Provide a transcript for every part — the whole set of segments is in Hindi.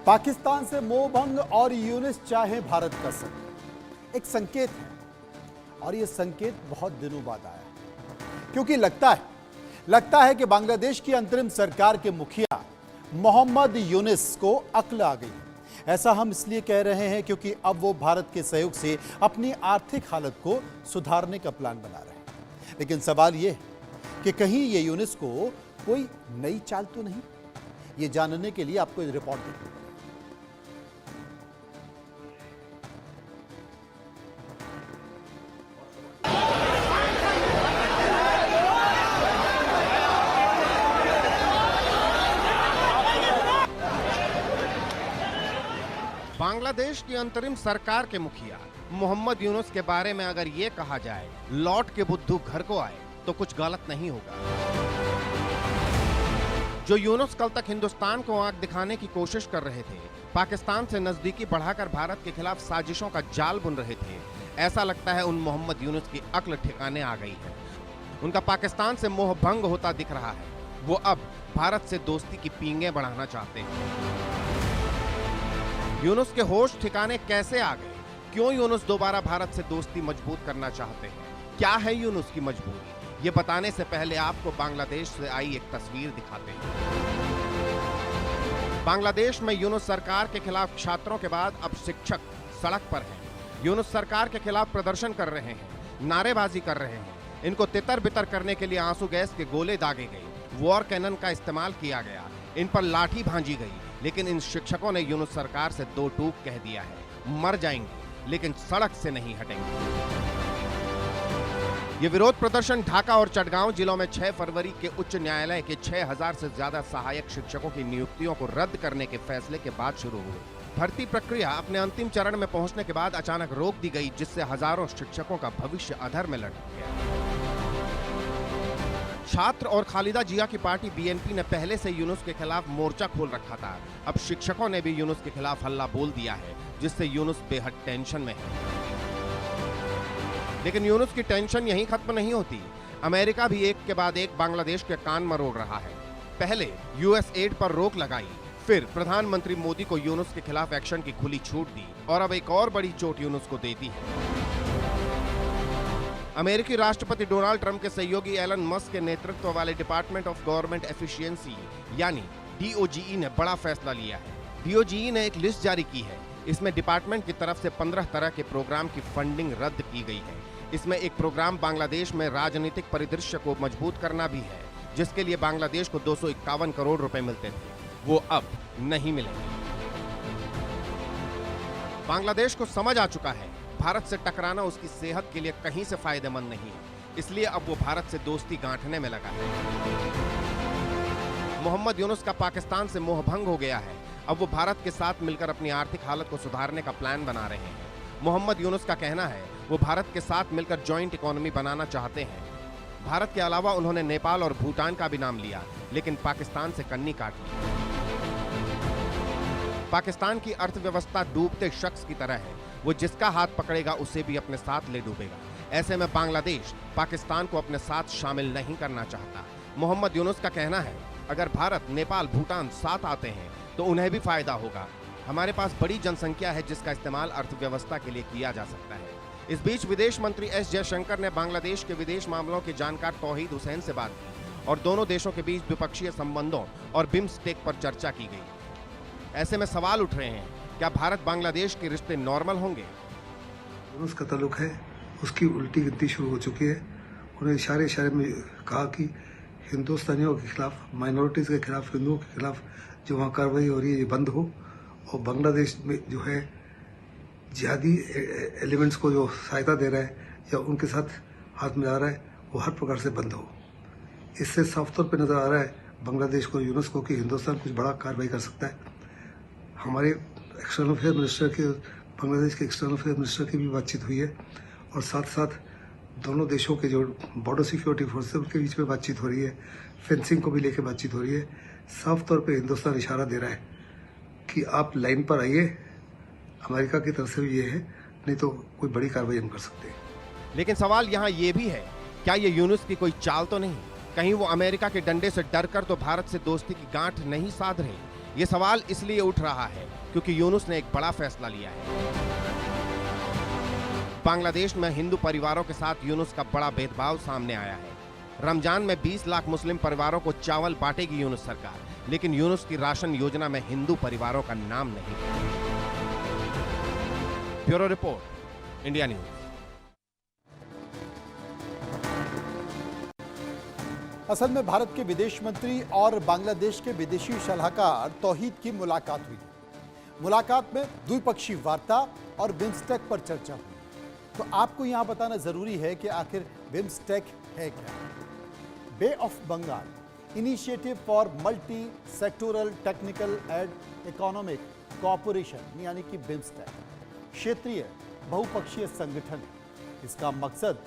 पाकिस्तान से मोहभंग और यूनिस चाहे भारत का संग, एक संकेत है और यह संकेत बहुत दिनों बाद आया क्योंकि लगता है कि बांग्लादेश की अंतरिम सरकार के मुखिया मोहम्मद यूनिस को अक्ल आ गई। ऐसा हम इसलिए कह रहे हैं क्योंकि अब वो भारत के सहयोग से अपनी आर्थिक हालत को सुधारने का प्लान बना रहे हैं। लेकिन सवाल यह है कि कहीं ये यूनिस को कोई नई चाल तो नहीं। ये जानने के लिए आपको रिपोर्ट देखनी पड़ेगी। बांग्लादेश की अंतरिम सरकार के मुखिया मोहम्मद यूनुस के बारे में अगर ये कहा जाए लौट के बुद्धू घर को आए तो कुछ गलत नहीं होगा। जो यूनुस कल तक हिंदुस्तान को आंख दिखाने की कोशिश कर रहे थे, पाकिस्तान से नजदीकी बढ़ाकर भारत के खिलाफ साजिशों का जाल बुन रहे थे, ऐसा लगता है उन मोहम्मद यूनुस की अक्ल ठिकाने आ गई है। उनका पाकिस्तान से मोह भंग होता दिख रहा है। वो अब भारत से दोस्ती की पींगे बढ़ाना चाहते हैं। यूनुस के होश ठिकाने कैसे आ गए? क्यों यूनुस दोबारा भारत से दोस्ती मजबूत करना चाहते हैं? क्या है यूनुस की मजबूरी? ये बताने से पहले आपको बांग्लादेश से आई एक तस्वीर दिखाते हैं। बांग्लादेश में यूनुस सरकार के खिलाफ छात्रों के बाद अब शिक्षक सड़क पर हैं। यूनुस सरकार के खिलाफ प्रदर्शन कर रहे हैं, नारेबाजी कर रहे हैं। इनको तितर बितर करने के लिए आंसू गैस के गोले दागे गए, वॉर कैनन का इस्तेमाल किया गया, इन पर लाठी भांजी गई। लेकिन इन शिक्षकों ने यूनुस सरकार से दो टूक कह दिया है, मर जाएंगे लेकिन सड़क से नहीं हटेंगे। ये विरोध प्रदर्शन ढाका और चटगांव जिलों में 6 फरवरी के उच्च न्यायालय के 6000 से ज्यादा सहायक शिक्षकों की नियुक्तियों को रद्द करने के फैसले के बाद शुरू हुए। भर्ती प्रक्रिया अपने अंतिम चरण में पहुंचने के बाद अचानक रोक दी गई, जिससे हजारों शिक्षकों का भविष्य अधर में लटक गया। छात्र और खालिदा जिया की पार्टी बीएनपी ने पहले से यूनुस के खिलाफ मोर्चा खोल रखा था। अब शिक्षकों ने भी यूनुस के खिलाफ हल्ला बोल दिया है, जिससे यूनुस बेहद टेंशन में है। लेकिन यूनुस की टेंशन यहीं खत्म नहीं होती। अमेरिका भी एक के बाद एक बांग्लादेश के कान मरोड़ रहा है। पहले यूएस एड पर रोक लगाई, फिर प्रधानमंत्री मोदी को यूनुस के खिलाफ एक्शन की खुली छूट दी और अब एक और बड़ी चोट यूनुस को देती है। अमेरिकी राष्ट्रपति डोनाल्ड ट्रंप के सहयोगी एलन मस्क के नेतृत्व वाले डिपार्टमेंट ऑफ गवर्नमेंट एफिशिएंसी यानी डीओजीई ने बड़ा फैसला लिया है। डीओजीई ने एक लिस्ट जारी की है। इसमें डिपार्टमेंट की तरफ से 15 तरह के प्रोग्राम की फंडिंग रद्द की गई है। इसमें एक प्रोग्राम बांग्लादेश में राजनीतिक परिदृश्य को मजबूत करना भी है, जिसके लिए बांग्लादेश को 251 करोड़ रुपए मिलते थे, वो अब नहीं मिलेंगे। बांग्लादेश को समझ आ चुका है भारत से टकराना उसकी सेहत के लिए कहीं से फायदेमंद नहीं है, इसलिए अब वो भारत से दोस्ती गांठने में लगा है। मोहम्मद यूनुस का पाकिस्तान से मोहभंग हो गया है। अब वो भारत के साथ मिलकर अपनी आर्थिक हालत को सुधारने का प्लान बना रहे हैं। मोहम्मद यूनुस का कहना है वो भारत के साथ मिलकर जॉइंट इकोनॉमी बनाना चाहते हैं। भारत के अलावा उन्होंने नेपाल और भूटान का भी नाम लिया, लेकिन पाकिस्तान से कन्नी काट ली। पाकिस्तान की अर्थव्यवस्था डूबते शख्स की तरह है, वो जिसका हाथ पकड़ेगा उसे भी अपने साथ ले डूबेगा। ऐसे में बांग्लादेश पाकिस्तान को अपने साथ शामिल नहीं करना चाहता। मोहम्मद यूनुस का कहना है अगर भारत, नेपाल, भूटान साथ आते हैं तो उन्हें भी फायदा होगा। हमारे पास बड़ी जनसंख्या है जिसका इस्तेमाल अर्थव्यवस्था के लिए किया जा सकता है। इस बीच विदेश मंत्री एस जयशंकर ने बांग्लादेश के विदेश मामलों के जानकार तौहीद हुसैन से बात की और दोनों देशों के बीच द्विपक्षीय संबंधों और बिम्स्टेक पर चर्चा की गई। ऐसे में सवाल उठ रहे हैं, क्या भारत बांग्लादेश के रिश्ते नॉर्मल होंगे? यूनुस का ताल्लुक है, उसकी उल्टी गिनती शुरू हो चुकी है। उन्हें इशारे में कहा कि हिंदुस्तानियों के खिलाफ, माइनॉरिटीज़ के खिलाफ, हिंदुओं के खिलाफ जो वहाँ कार्रवाई हो रही है ये बंद हो, और बांग्लादेश में जो है जिहादी एलिमेंट्स को जो सहायता दे रहा है या उनके साथ हाथ मिला रहा है वो हर प्रकार से बंद हो। इससे साफ तौर पर नज़र आ रहा है बांग्लादेश को, यूनुस को, कि हिंदुस्तान कुछ बड़ा कार्रवाई कर सकता है। हमारे एक्सटर्नल अफेयर मिनिस्टर के, बांग्लादेश के एक्सटर्नल अफेयर मिनिस्टर की भी बातचीत हुई है और साथ साथ दोनों देशों के जो बॉर्डर सिक्योरिटी फोर्सेस उनके बीच में बातचीत हो रही है, फेंसिंग को भी लेकर बातचीत हो रही है। साफ तौर पे हिंदुस्तान इशारा दे रहा है कि आप लाइन पर आइए। अमेरिका की तरफ से भी ये है, नहीं तो कोई बड़ी कार्रवाई हम कर सकते हैं। लेकिन सवाल यहाँ ये भी है, क्या ये यूनुस की कोई चाल तो नहीं? कहीं वो अमेरिका के डंडे से डरकर तो भारत से दोस्ती की गांठ नहीं साध रहे? ये सवाल इसलिए उठ रहा है क्योंकि यूनुस ने एक बड़ा फैसला लिया है। बांग्लादेश में हिंदू परिवारों के साथ यूनुस का बड़ा भेदभाव सामने आया है। रमजान में 20 लाख मुस्लिम परिवारों को चावल बांटेगी यूनुस सरकार, लेकिन यूनुस की राशन योजना में हिंदू परिवारों का नाम नहीं। Bureau report, India news. असल में भारत के विदेश मंत्री और बांग्लादेश के विदेशी सलाहकार तौहीद की मुलाकात हुई। मुलाकात में द्विपक्षीय वार्ता और बिम्स्टेक पर चर्चा हुई। तो आपको यहां बताना जरूरी है कि आखिर बिम्स्टेक है क्या। Bay of Bengal initiative for multi sectoral technical and economic cooperation यानी कि बिम्स्टेक क्षेत्रीय बहुपक्षीय संगठन है। इसका मकसद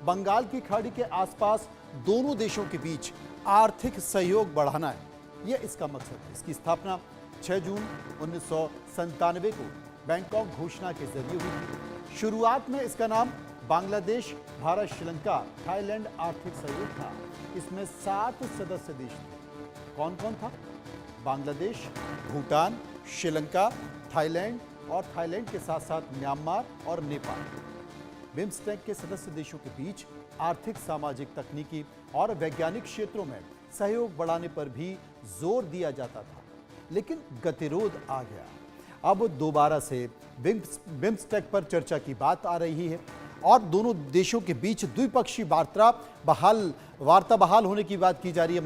बंगाल की खाड़ी के आसपास दोनों देशों के बीच आर्थिक सहयोग बढ़ाना है। यह इसका मकसद है। इसकी स्थापना 6 जून 1997 को बैंकॉक घोषणा के जरिए हुई थी। शुरुआत में इसका नाम बांग्लादेश, भारत, श्रीलंका, थाईलैंड आर्थिक सहयोग था। इसमें 7 सदस्य देश थे। कौन कौन था? बांग्लादेश, भूटान, श्रीलंका, थाईलैंड और थाईलैंड के साथ साथ म्यांमार और नेपाल। बिम्स्टेक के सदस्य देशों के बीच आर्थिक, सामाजिक, तकनीकी और वैज्ञानिक क्षेत्रों में सहयोग बढ़ाने पर भी जोर दिया जाता था, लेकिन गतिरोध आ गया। अब दोबारा से बिम्स्टेक पर चर्चा की बात आ रही है और दोनों देशों के बीच द्विपक्षीय वार्ता बहाल होने की बात की जा रही है।